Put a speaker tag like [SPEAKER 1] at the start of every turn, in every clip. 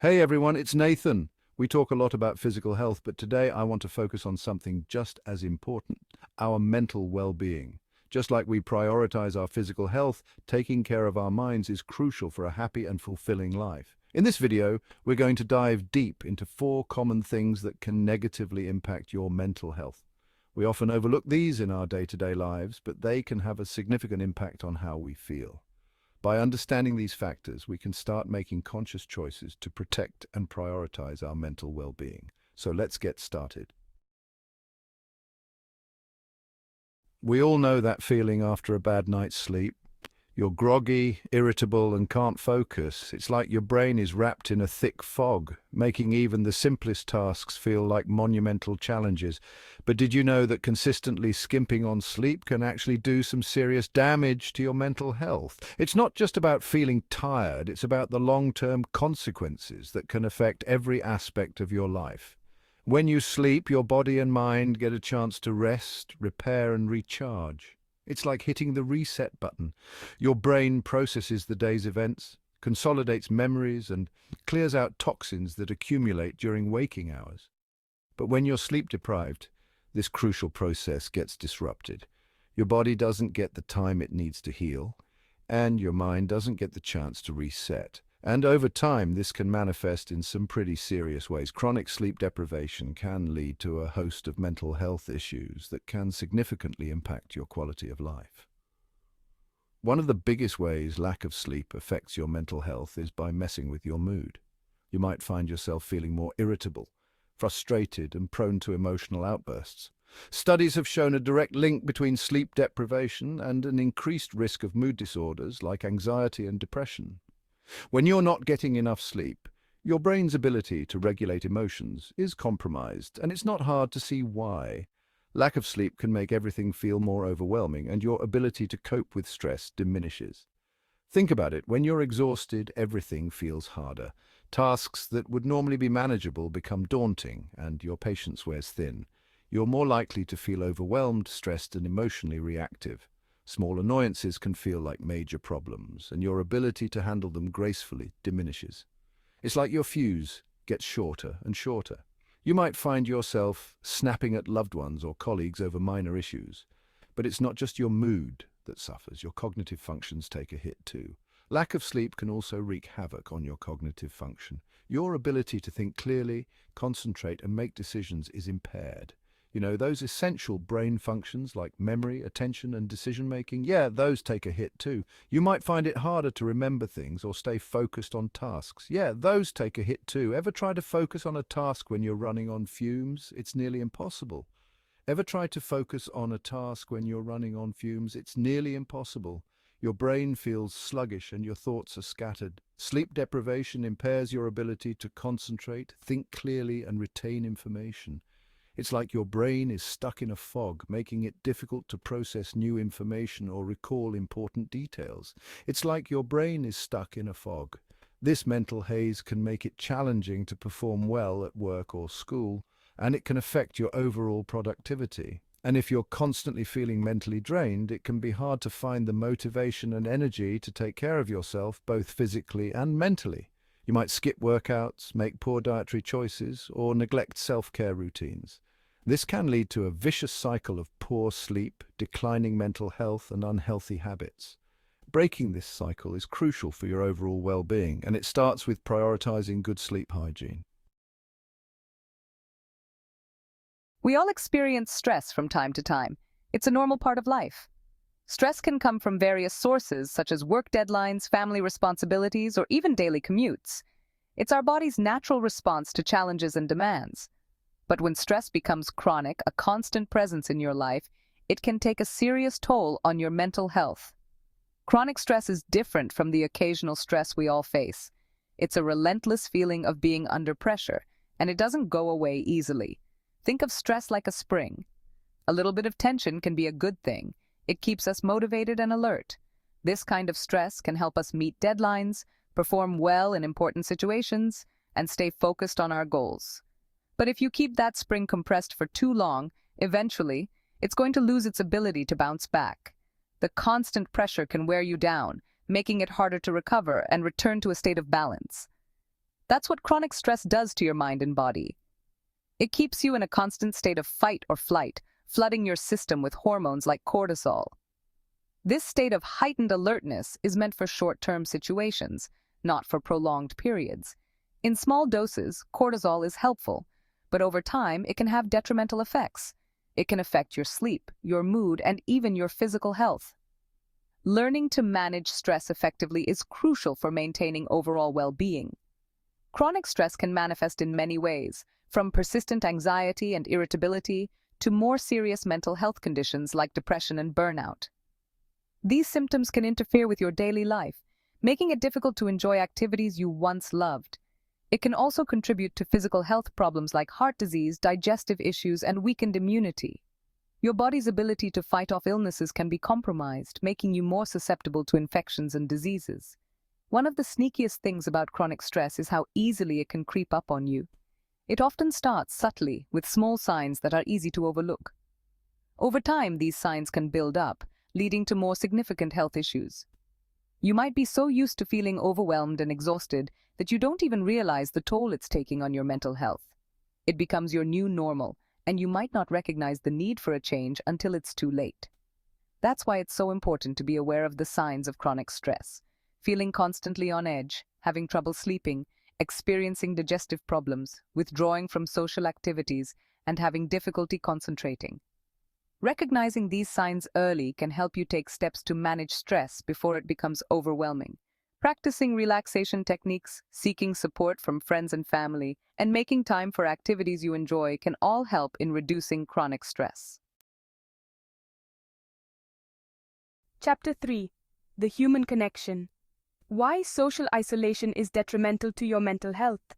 [SPEAKER 1] Hey everyone, it's Nathan. We talk a lot about physical health, but today I want to focus on something just as important, our mental well-being. Just like we prioritize our physical health, taking care of our minds is crucial for a happy and fulfilling life. In this video, we're going to dive deep into 4 common things that can negatively impact your mental health. We often overlook these in our day-to-day lives, but they can have a significant impact on how we feel. By understanding these factors, we can start making conscious choices to protect and prioritize our mental well-being. So let's get started. We all know that feeling after a bad night's sleep. You're groggy, irritable, and can't focus. It's like your brain is wrapped in a thick fog, making even the simplest tasks feel like monumental challenges. But did you know that consistently skimping on sleep can actually do some serious damage to your mental health? It's not just about feeling tired, it's about the long-term consequences that can affect every aspect of your life. When you sleep, your body and mind get a chance to rest, repair, and recharge. It's like hitting the reset button. Your brain processes the day's events, consolidates memories, and clears out toxins that accumulate during waking hours. But when you're sleep deprived, this crucial process gets disrupted. Your body doesn't get the time it needs to heal, and your mind doesn't get the chance to reset. And over time, this can manifest in some pretty serious ways. Chronic sleep deprivation can lead to a host of mental health issues that can significantly impact your quality of life. One of the biggest ways lack of sleep affects your mental health is by messing with your mood. You might find yourself feeling more irritable, frustrated, and prone to emotional outbursts. Studies have shown a direct link between sleep deprivation and an increased risk of mood disorders like anxiety and depression. When you're not getting enough sleep, your brain's ability to regulate emotions is compromised, and it's not hard to see why. Lack of sleep can make everything feel more overwhelming, and your ability to cope with stress diminishes. Think about it. When you're exhausted, everything feels harder. Tasks that would normally be manageable become daunting, and your patience wears thin. You're more likely to feel overwhelmed, stressed, and emotionally reactive. Small annoyances can feel like major problems, and your ability to handle them gracefully diminishes. It's like your fuse gets shorter and shorter. You might find yourself snapping at loved ones or colleagues over minor issues. But it's not just your mood that suffers, your cognitive functions take a hit too. Lack of sleep can also wreak havoc on your cognitive function. Your ability to think clearly, concentrate, and make decisions is impaired. Those essential brain functions like memory, attention, and decision-making, those take a hit too. You might find it harder to remember things or stay focused on tasks. Those take a hit too. Ever try to focus on a task when you're running on fumes? It's nearly impossible. Ever try to focus on a task when you're running on fumes? It's nearly impossible. Your brain feels sluggish and your thoughts are scattered. Sleep deprivation impairs your ability to concentrate, think clearly, and retain information. It's like your brain is stuck in a fog, making it difficult to process new information or recall important details. It's like your brain is stuck in a fog. This mental haze can make it challenging to perform well at work or school, and it can affect your overall productivity. And if you're constantly feeling mentally drained, it can be hard to find the motivation and energy to take care of yourself, both physically and mentally. You might skip workouts, make poor dietary choices, or neglect self-care routines. This can lead to a vicious cycle of poor sleep, declining mental health, and unhealthy habits. Breaking this cycle is crucial for your overall well-being, and it starts with prioritizing good sleep hygiene.
[SPEAKER 2] We all experience stress from time to time. It's a normal part of life. Stress can come from various sources, such as work deadlines, family responsibilities, or even daily commutes. It's our body's natural response to challenges and demands. But when stress becomes chronic, a constant presence in your life, it can take a serious toll on your mental health. Chronic stress is different from the occasional stress we all face. It's a relentless feeling of being under pressure, and it doesn't go away easily. Think of stress like a spring. A little bit of tension can be a good thing. It keeps us motivated and alert. This kind of stress can help us meet deadlines, perform well in important situations, and stay focused on our goals. But if you keep that spring compressed for too long, eventually, it's going to lose its ability to bounce back. The constant pressure can wear you down, making it harder to recover and return to a state of balance. That's what chronic stress does to your mind and body. It keeps you in a constant state of fight or flight, flooding your system with hormones like cortisol. This state of heightened alertness is meant for short-term situations, not for prolonged periods. In small doses, cortisol is helpful, but over time it can have detrimental effects. It can affect your sleep, your mood, and even your physical health. Learning to manage stress effectively is crucial for maintaining overall well-being. Chronic stress can manifest in many ways, from persistent anxiety and irritability to more serious mental health conditions like depression and burnout. These symptoms can interfere with your daily life, making it difficult to enjoy activities you once loved. It can also contribute to physical health problems like heart disease, digestive issues, and weakened immunity. Your body's ability to fight off illnesses can be compromised, making you more susceptible to infections and diseases. One of the sneakiest things about chronic stress is how easily it can creep up on you. It often starts subtly, with small signs that are easy to overlook. Over time, these signs can build up, leading to more significant health issues. You might be so used to feeling overwhelmed and exhausted that you don't even realize the toll it's taking on your mental health. It becomes your new normal, and you might not recognize the need for a change until it's too late. That's why it's so important to be aware of the signs of chronic stress. Feeling constantly on edge, having trouble sleeping, experiencing digestive problems, withdrawing from social activities, and having difficulty concentrating. Recognizing these signs early can help you take steps to manage stress before it becomes overwhelming. Practicing relaxation techniques, seeking support from friends and family, and making time for activities you enjoy can all help in reducing chronic stress.
[SPEAKER 3] Chapter 3. The Human Connection. Why social isolation is detrimental to your mental health.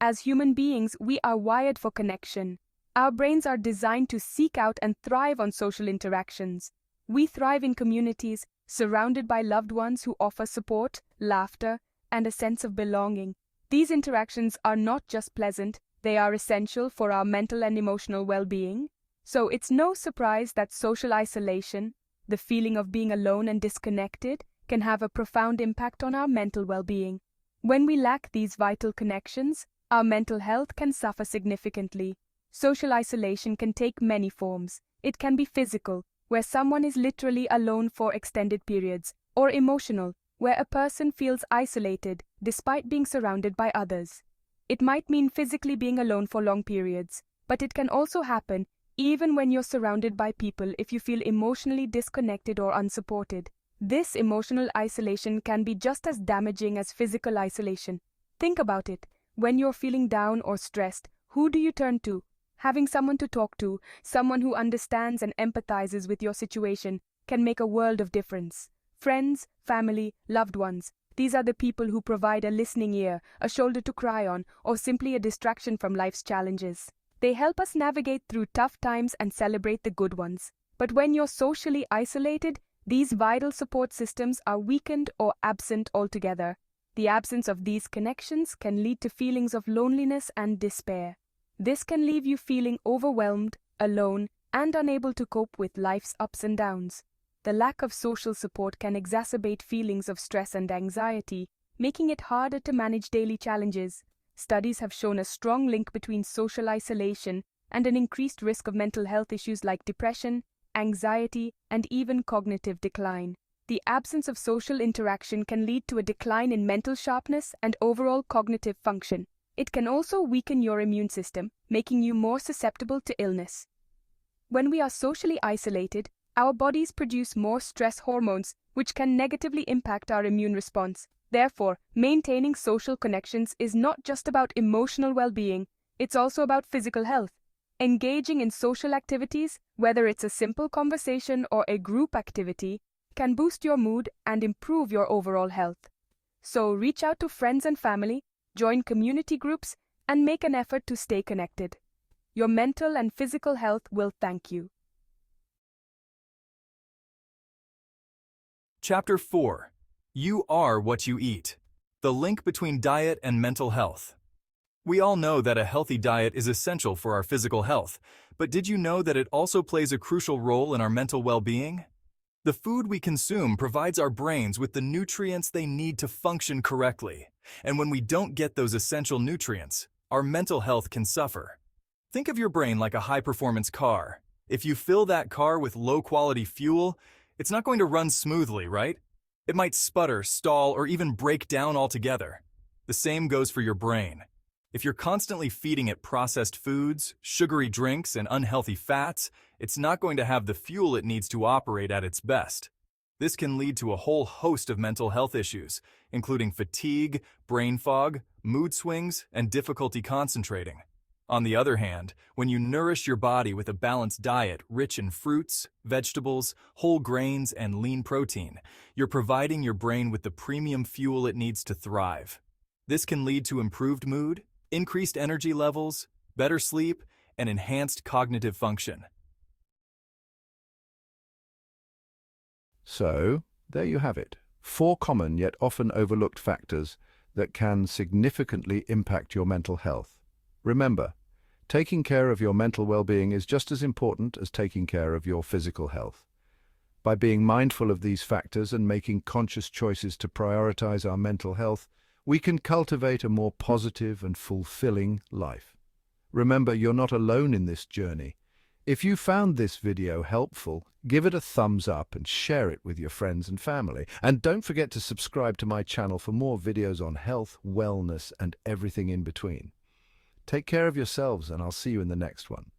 [SPEAKER 3] As human beings, we are wired for connection. Our brains are designed to seek out and thrive on social interactions. We thrive in communities, surrounded by loved ones who offer support, laughter, and a sense of belonging. These interactions are not just pleasant, they are essential for our mental and emotional well-being. So it's no surprise that social isolation, the feeling of being alone and disconnected, can have a profound impact on our mental well-being. When we lack these vital connections, our mental health can suffer significantly. Social isolation can take many forms. It can be physical, where someone is literally alone for extended periods, or emotional, where a person feels isolated despite being surrounded by others. It might mean physically being alone for long periods, but it can also happen even when you're surrounded by people if you feel emotionally disconnected or unsupported. This emotional isolation can be just as damaging as physical isolation. Think about it. When you're feeling down or stressed, who do you turn to? Having someone to talk to, someone who understands and empathizes with your situation, can make a world of difference. Friends, family, loved ones, these are the people who provide a listening ear, a shoulder to cry on, or simply a distraction from life's challenges. They help us navigate through tough times and celebrate the good ones. But when you're socially isolated, these vital support systems are weakened or absent altogether. The absence of these connections can lead to feelings of loneliness and despair. This can leave you feeling overwhelmed, alone, and unable to cope with life's ups and downs. The lack of social support can exacerbate feelings of stress and anxiety, making it harder to manage daily challenges. Studies have shown a strong link between social isolation and an increased risk of mental health issues like depression, anxiety, and even cognitive decline. The absence of social interaction can lead to a decline in mental sharpness and overall cognitive function. It can also weaken your immune system, making you more susceptible to illness. When we are socially isolated, our bodies produce more stress hormones, which can negatively impact our immune response. Therefore, maintaining social connections is not just about emotional well-being, it's also about physical health. Engaging in social activities, whether it's a simple conversation or a group activity, can boost your mood and improve your overall health. So reach out to friends and family, join community groups, and make an effort to stay connected. Your mental and physical health will thank you.
[SPEAKER 4] Chapter 4. You are what you eat. The link between diet and mental health. We all know that a healthy diet is essential for our physical health, but did you know that it also plays a crucial role in our mental well-being? The food we consume provides our brains with the nutrients they need to function correctly. And when we don't get those essential nutrients, our mental health can suffer. Think of your brain like a high-performance car. If you fill that car with low-quality fuel, it's not going to run smoothly, right? It might sputter, stall, or even break down altogether. The same goes for your brain. If you're constantly feeding it processed foods, sugary drinks, and unhealthy fats, it's not going to have the fuel it needs to operate at its best. This can lead to a whole host of mental health issues, including fatigue, brain fog, mood swings, and difficulty concentrating. On the other hand, when you nourish your body with a balanced diet rich in fruits, vegetables, whole grains, and lean protein, you're providing your brain with the premium fuel it needs to thrive. This can lead to improved mood, increased energy levels, better sleep, and enhanced cognitive function.
[SPEAKER 1] So, there you have it. 4 common yet often overlooked factors that can significantly impact your mental health. Remember, taking care of your mental well-being is just as important as taking care of your physical health. By being mindful of these factors and making conscious choices to prioritize our mental health, we can cultivate a more positive and fulfilling life. Remember, you're not alone in this journey. If you found this video helpful, give it a thumbs up and share it with your friends and family. And don't forget to subscribe to my channel for more videos on health, wellness, and everything in between. Take care of yourselves, and I'll see you in the next one.